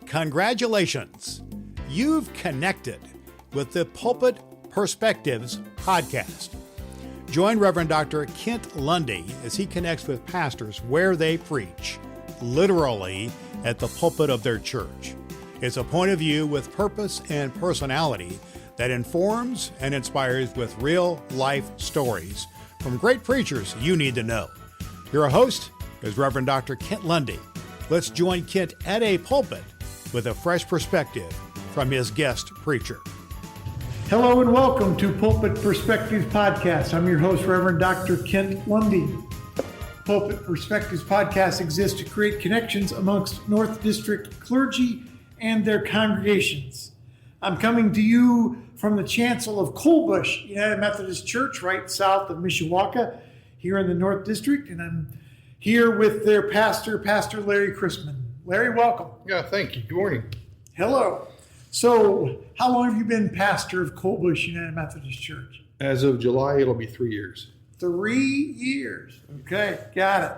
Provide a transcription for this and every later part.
Congratulations! You've connected with the Pulpit Perspectives Podcast. Join Reverend Dr. Kent Lundy as he connects with pastors where they preach, literally at the pulpit of their church. It's a point of view with purpose and personality that informs and inspires with real-life stories from great preachers you need to know. Your host is Reverend Dr. Kent Lundy. Let's join Kent at a pulpit with a fresh perspective from his guest preacher. Hello and welcome to Pulpit Perspectives Podcast. I'm your host, Reverend Dr. Kent Lundy. Pulpit Perspectives Podcast exists to create connections amongst North District clergy and their congregations. I'm coming to you from the chancel of Coalbush United Methodist Church, right south of Mishawaka, here in the North District, and I'm here with their pastor, Pastor Larry Chrisman. Larry, welcome. Yeah, thank you. Good morning. Hello. So, how long have you been pastor of Coalbush United Methodist Church? As of July, it'll be 3 years. 3 years. Okay, got it.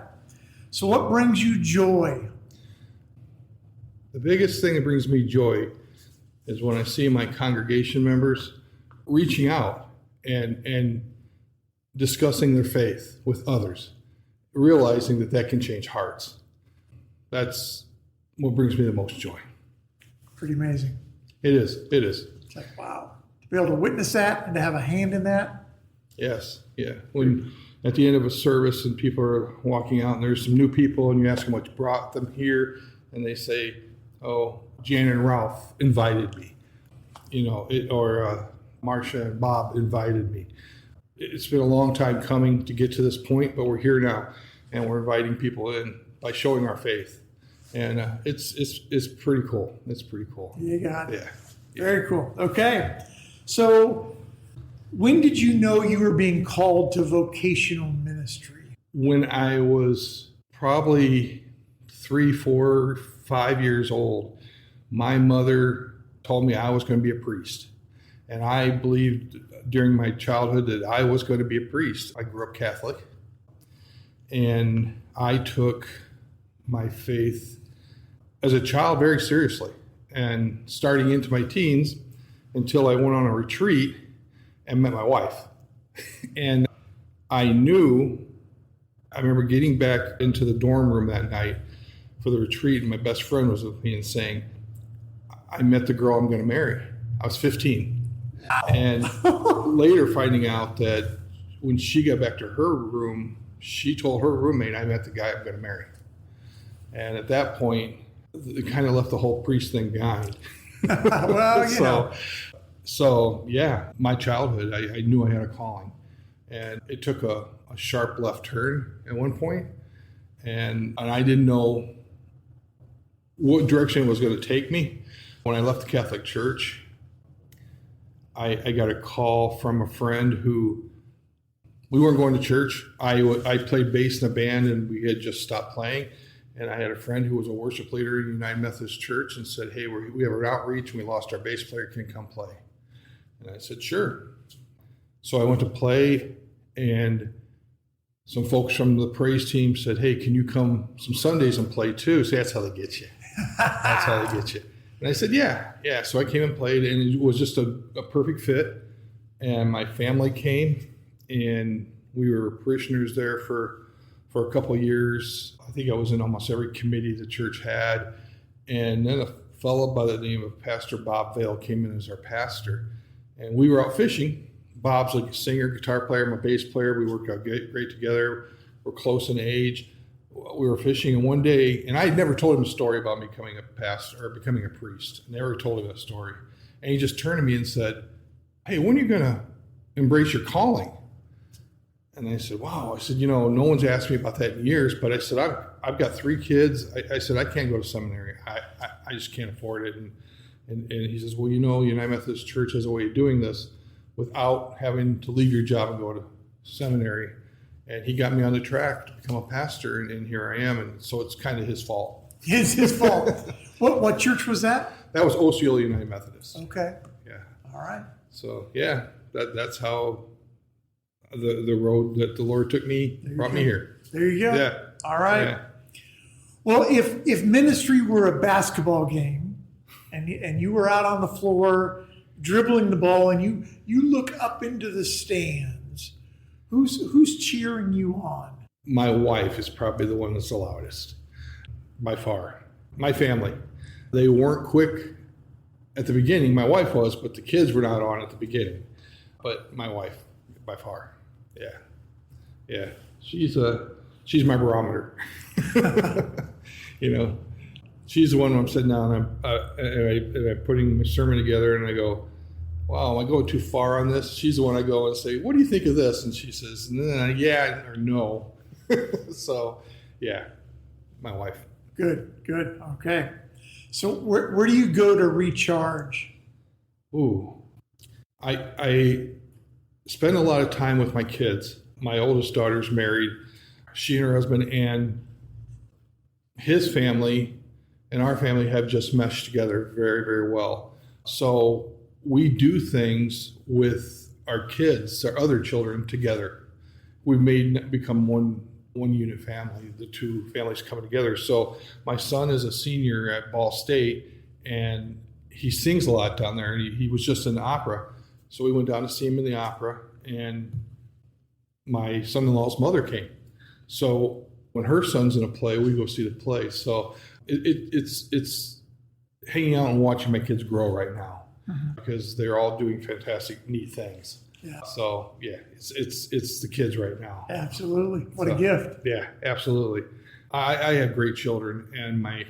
So what brings you joy? The biggest thing that brings me joy is when I see my congregation members reaching out and discussing their faith with others, realizing that can change hearts. That's what brings me the most joy. Pretty amazing. It is. It's like, wow. To be able to witness that and to have a hand in that. Yes, yeah. When at the end of a service and people are walking out and there's some new people and you ask them what brought them here and they say, oh, Jan and Ralph invited me, or Marcia and Bob invited me. It's been a long time coming to get to this point, but we're here now and we're inviting people in by showing our faith. And it's pretty cool. It's pretty cool. You got it. Yeah. Very cool. Okay. So when did you know you were being called to vocational ministry? When I was probably 3, 4, 5 years old, my mother told me I was going to be a priest. And I believed during my childhood that I was going to be a priest. I grew up Catholic. And I took my faith as a child very seriously, and starting into my teens until I went on a retreat and met my wife. And I remember getting back into the dorm room that night for the retreat, and my best friend was with me and saying, I met the girl I'm going to marry. I was 15. And later finding out that when she got back to her room, she told her roommate, I met the guy I'm going to marry. And at that point, it kind of left the whole priest thing behind. Well, So yeah, my childhood, I knew I had a calling. And it took a sharp left turn at one point, and I didn't know what direction it was going to take me. When I left the Catholic Church, I got a call from a friend who, we weren't going to church. I played bass in a band and we had just stopped playing. And I had a friend who was a worship leader in United Methodist Church and said, hey, we have an outreach and we lost our bass player. Can you come play? And I said, sure. So I went to play, and some folks from the praise team said, hey, can you come some Sundays and play too? So that's how they get you. That's how they get you. And I said, yeah. So I came and played, and it was just a perfect fit. And my family came, and we were parishioners there for a couple of years. I think I was in almost every committee the church had. And then a fellow by the name of Pastor Bob Vale came in as our pastor. And we were out fishing. Bob's like a singer, guitar player, I'm a bass player. We worked out great together. We're close in age. We were fishing, and one day, and I had never told him a story about me becoming a pastor or becoming a priest. I never told him that story. And he just turned to me and said, hey, when are you going to embrace your calling? And I said, wow. I said, no one's asked me about that in years, but I said, I've got 3 kids. I said, I can't go to seminary. I just can't afford it. And he says, well, United Methodist Church has a way of doing this without having to leave your job and go to seminary. And he got me on the track to become a pastor, and here I am. And so it's kind of his fault. It's his fault. What church was that? That was Osceola United Methodist. Okay. Yeah. All right. So yeah, that's how the road that the Lord took me brought me here. There you go. Yeah. All right. Yeah. Well, if ministry were a basketball game and you were out on the floor dribbling the ball, and you look up into the stands, who's cheering you on? My wife is probably the one that's the loudest, by far. My family. They weren't quick at the beginning. My wife was, but the kids were not on at the beginning. But my wife, by far. Yeah. She's my barometer. She's the one when I'm sitting down and I'm putting my sermon together, and I go, wow, am I going too far on this? She's the one I go and say, what do you think of this? And she says, yeah or no. So, yeah, my wife. Good. Okay. So where do you go to recharge? Ooh, I spend a lot of time with my kids. My oldest daughter's married. She and her husband and his family and our family have just meshed together very, very well. So we do things with our kids, our other children together. We've become one unit family, the two families coming together. So my son is a senior at Ball State, and he sings a lot down there. And he was just in the opera. So we went down to see him in the opera, and my son-in-law's mother came. So when her son's in a play, we go see the play. So it's hanging out and watching my kids grow right now, because they're all doing fantastic, neat things. Yeah. So yeah, it's the kids right now. Absolutely. What a gift. Yeah, absolutely. I have great children, and my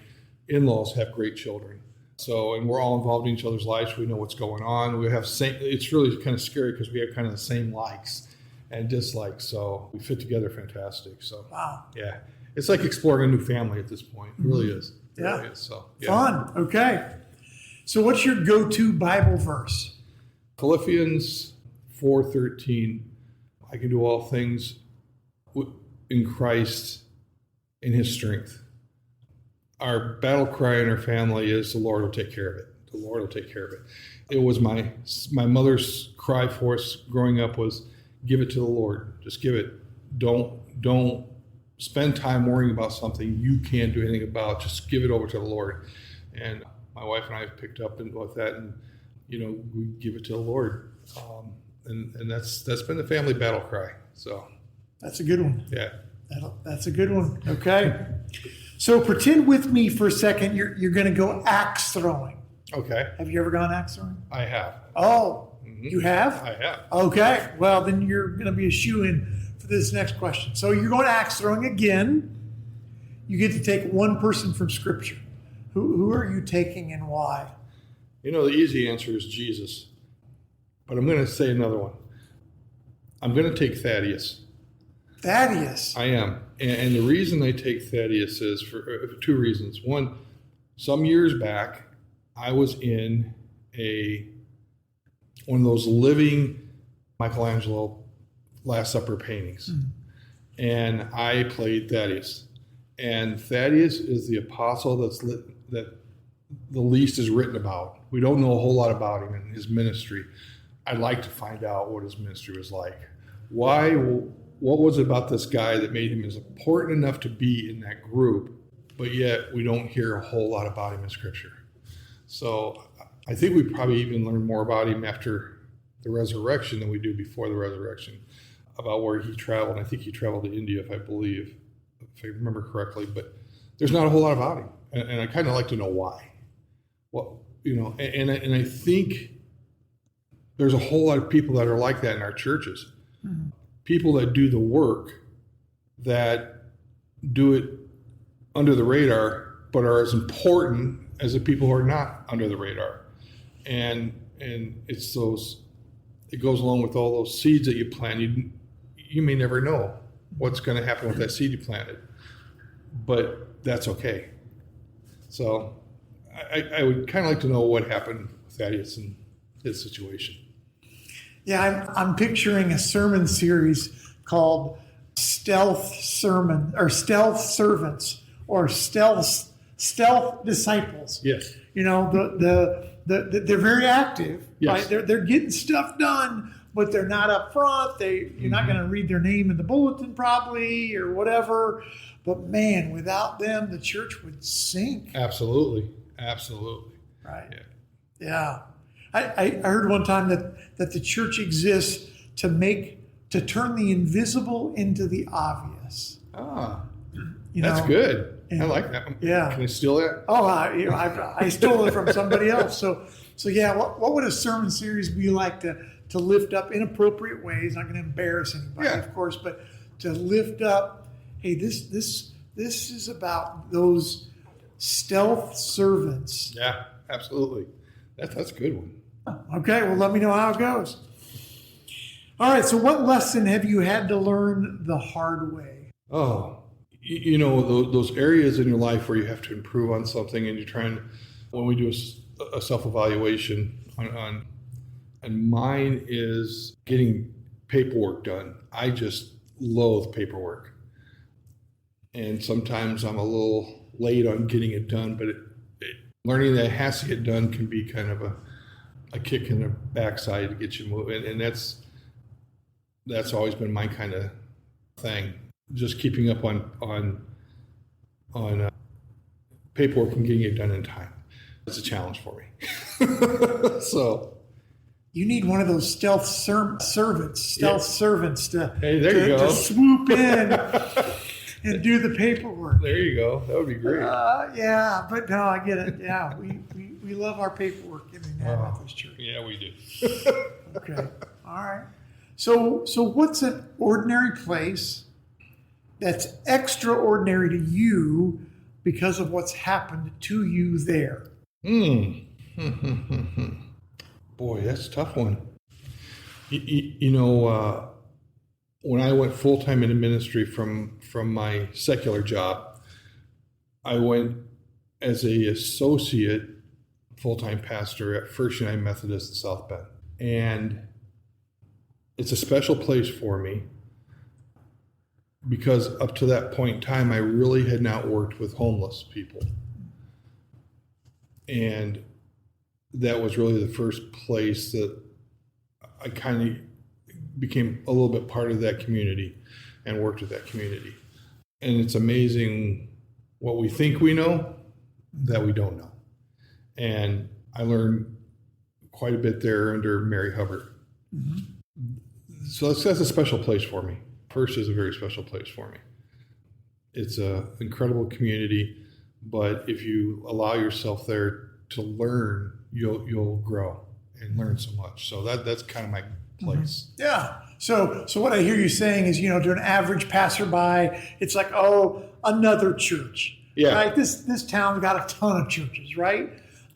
in-laws have great children. So, and we're all involved in each other's lives. We know what's going on. It's really kind of scary because we have kind of the same likes and dislikes. So we fit together fantastic. So wow. Yeah. It's like exploring a new family at this point. It really is. It Yeah. really is. So yeah. Fun. Okay. So what's your go-to Bible verse? Philippians 4:13. I can do all things in Christ in his strength. Our battle cry in our family is the Lord will take care of it. The Lord will take care of it. It was my mother's cry for us growing up was give it to the Lord. Just give it. Don't spend time worrying about something you can't do anything about. Just give it over to the Lord. And my wife and I have picked up with that, and we give it to the Lord. And that's been the family battle cry. So that's a good one. Yeah. That's a good one. Okay. So pretend with me for a second you're going to go axe throwing. Okay. Have you ever gone axe throwing? I have. Oh, you have? I have. Okay. Well, then you're going to be a shoo-in for this next question. So you're going axe throwing again. You get to take one person from Scripture. Who are you taking and why? The easy answer is Jesus. But I'm going to say another one. I'm going to take Thaddeus. Thaddeus? I am. And the reason I take Thaddeus is for two reasons. One, some years back, I was in one of those living Michelangelo Last Supper paintings. Mm-hmm. And I played Thaddeus. And Thaddeus is the apostle that the least is written about. We don't know a whole lot about him and his ministry. I'd like to find out what his ministry was like. What was it about this guy that made him as important enough to be in that group, but yet we don't hear a whole lot about him in Scripture? So I think we probably even learn more about him after the resurrection than we do before the resurrection, about where he traveled. I think he traveled to India, if I remember correctly, but there's not a whole lot about him. And I kind of like to know why. And I think there's a whole lot of people that are like that in our churches. Mm-hmm. People that do the work, that do it under the radar, but are as important as the people who are not under the radar. And it goes along with all those seeds that you plant. You may never know what's going to happen with that seed you planted, but that's okay. So I would kind of like to know what happened with Thaddeus and his situation. Yeah, I'm picturing a sermon series called Stealth Sermon or Stealth Servants or Stealth Disciples. Yes. They're very active. Yes. Right? They're getting stuff done, but they're not up front. You're not going to read their name in the bulletin probably or whatever. But man, without them, the church would sink. Absolutely. Right. Yeah. I heard one time that the church exists to turn the invisible into the obvious. That's good. I like that. Yeah. Can I steal that? Oh, I stole it from somebody else. So yeah, what would a sermon series be like to lift up inappropriate ways? Not going to embarrass anybody, of course, but to lift up, hey, this is about those stealth servants. Yeah, absolutely. That's a good one. Okay, well, let me know how it goes. All right, so what lesson have you had to learn the hard way? Oh, you know, those areas in your life where you have to improve on something, and you're trying, when we do a self-evaluation on, and mine is getting paperwork done. I just loathe paperwork. And sometimes I'm a little late on getting it done, but learning that it has to get done can be kind of a kick in the backside to get you moving. And that's always been my kind of thing. Just keeping up on paperwork and getting it done in time. It's a challenge for me. So you need one of those stealth servants to, hey, there you go. To swoop in and do the paperwork. There you go. That would be great. Yeah, but no, I get it. Yeah, we love our paperwork in the United Methodist Church. Yeah, we do. Okay, all right. So what's an ordinary place that's extraordinary to you because of what's happened to you there? Boy, that's a tough one. You know, when I went full-time into ministry from my secular job, I went as a associate full-time pastor at Coalbush United Methodist in South Bend. And it's a special place for me because up to that point in time, I really had not worked with homeless people. And that was really the first place that I kind of became a little bit part of that community and worked with that community. And it's amazing what we think we know that we don't know. And I learned quite a bit there under Mary Hubbard. Mm-hmm. So that's a special place for me. First is a very special place for me. It's an incredible community, but if you allow yourself there to learn, you'll grow and learn so much. So that's kind of my place. Mm-hmm. Yeah. So what I hear you saying is, to an average passerby, it's like, oh, another church. Yeah. Right? This town's got a ton of churches, right?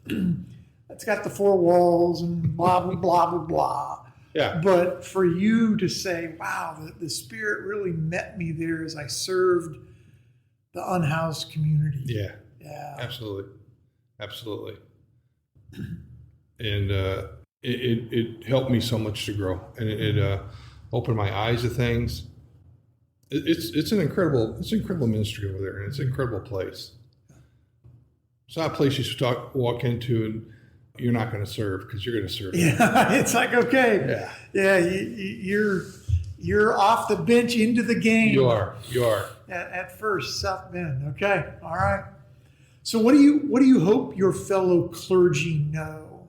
It's got the four walls and blah, blah, blah, blah, blah. Yeah. But for you to say, wow, the Spirit really met me there as I served the unhoused community. Yeah. Yeah. Absolutely. And it helped me so much to grow, and it opened my eyes to things. It's an incredible ministry over there, and it's an incredible place. It's not a place you should walk into and you're not going to serve because you're going to serve. Yeah, it's like, okay, yeah, you're off the bench into the game. You are. At first, South Bend. Okay, all right. So what do you hope your fellow clergy know?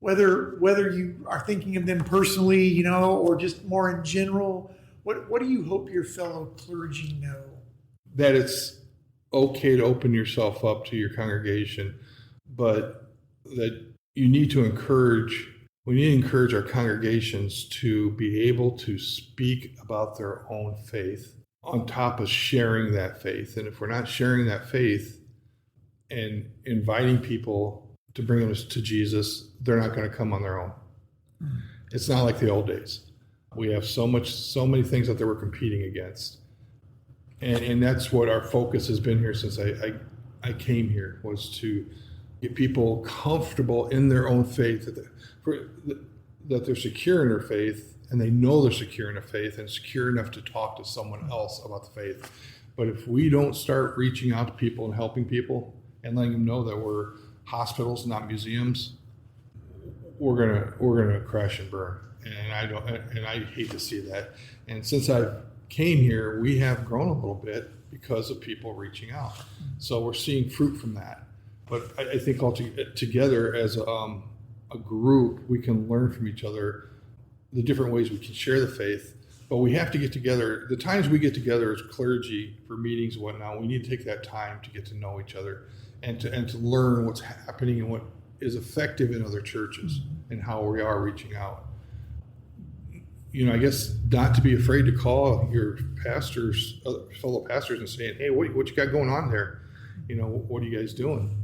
Whether you are thinking of them personally, or just more in general, what do you hope your fellow clergy know? That it's okay to open yourself up to your congregation, but that we need to encourage our congregations to be able to speak about their own faith on top of sharing that faith. And if we're not sharing that faith and inviting people to bring them to Jesus, they're not going to come on their own. It's not like the old days. We have so many things that we're competing against. And that's what our focus has been here since I came here, was to get people comfortable in their own faith, that they're secure in their faith, and they know they're secure in their faith and secure enough to talk to someone else about the faith. But if we don't start reaching out to people and helping people and letting them know that we're hospitals, not museums, we're gonna crash and burn. And I hate to see that. And since I came here, we have grown a little bit because of people reaching out. So we're seeing fruit from that. But I think together as a group, we can learn from each other the different ways we can share the faith. But we have to get together. The times we get together as clergy for meetings and whatnot, we need to take that time to get to know each other and to learn what's happening and what is effective in other churches and how we are reaching out. I guess not to be afraid to call your pastors, fellow pastors, and saying, "Hey, what you got going on there? What are you guys doing?"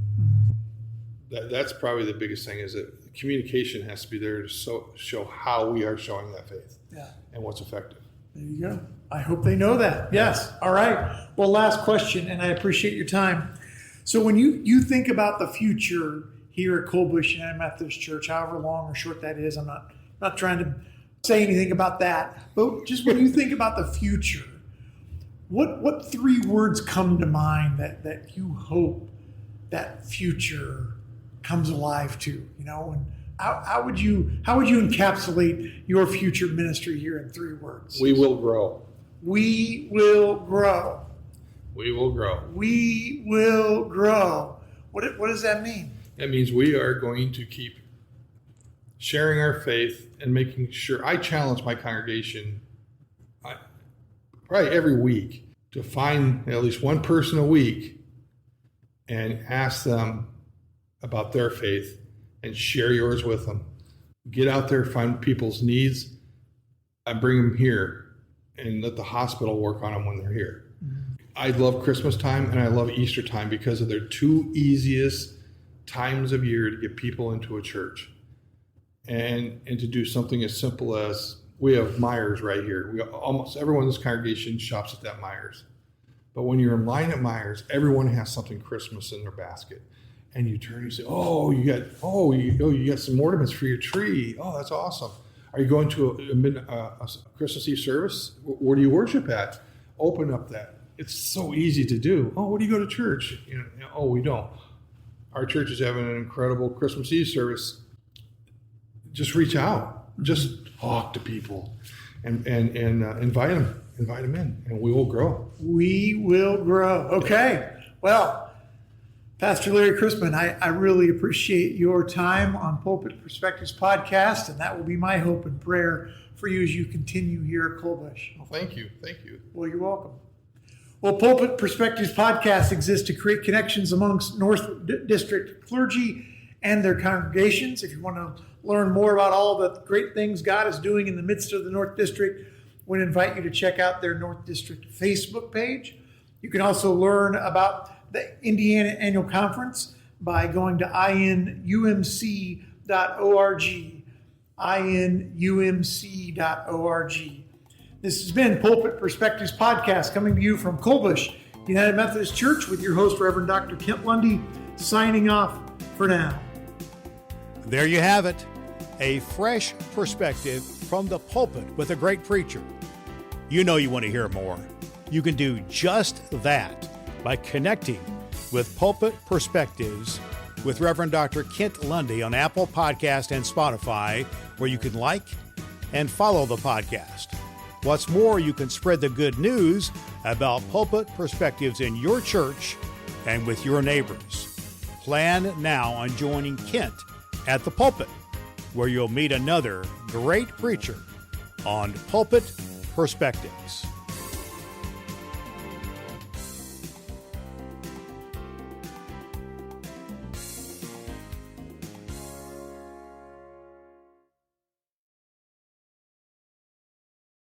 That's probably the biggest thing, is that communication has to be there to show how we are showing that faith and what's effective. There you go. I hope they know that. Yes. All right. Well, last question, and I appreciate your time. So when you think about the future here at Coalbush United Methodist Church, however long or short that is, I'm not trying to say anything about that, but just when you think about the future, what 3 words come to mind that you hope that future comes alive to, and how would you encapsulate your future ministry here in 3 words? We will grow. We will grow. We will grow. We will grow. What does that mean? That means we are going to keep sharing our faith and making sure. I challenge my congregation probably every week to find at least one person a week and ask them about their faith and share yours with them. Get out there, find people's needs, and bring them here, and let the hospital work on them when they're here. I love Christmas time and I love Easter time because they're 2 easiest times of year to get people into a church, and to do something as simple as, we have Myers right here. Almost everyone in this congregation shops at that Myers. But when you're in line at Myers, everyone has something Christmas in their basket. And you turn and you say, you got some ornaments for your tree. Oh, that's awesome. Are you going to a Christmas Eve service? Where do you worship at? Open up that. It's so easy to do. Oh, where do you go to church? Oh, we don't. Our church is having an incredible Christmas Eve service. Just reach out. Just talk to people and invite them in, and we will grow. We will grow. Okay. Well, Pastor Larry Chrisman, I really appreciate your time on Pulpit Perspectives Podcast, and that will be my hope and prayer for you as you continue here at Coalbush. Well, thank you. Well, you're welcome. Well, Pulpit Perspectives Podcast exists to create connections amongst North District clergy and their congregations. If you want to learn more about all the great things God is doing in the midst of the North District, we invite you to check out their North District Facebook page. You can also learn about the Indiana Annual Conference by going to inumc.org, inumc.org. This has been Pulpit Perspectives Podcast, coming to you from Coalbush United Methodist Church with your host, Reverend Dr. Kent Lundy, signing off for now. There you have it, a fresh perspective from the pulpit with a great preacher. You know you want to hear more. You can do just that by connecting with Pulpit Perspectives with Reverend Dr. Kent Lundy on Apple Podcast and Spotify, where you can like and follow the podcast. What's more, you can spread the good news about Pulpit Perspectives in your church and with your neighbors. Plan now on joining Kent at the pulpit, where you'll meet another great preacher on Pulpit Perspectives.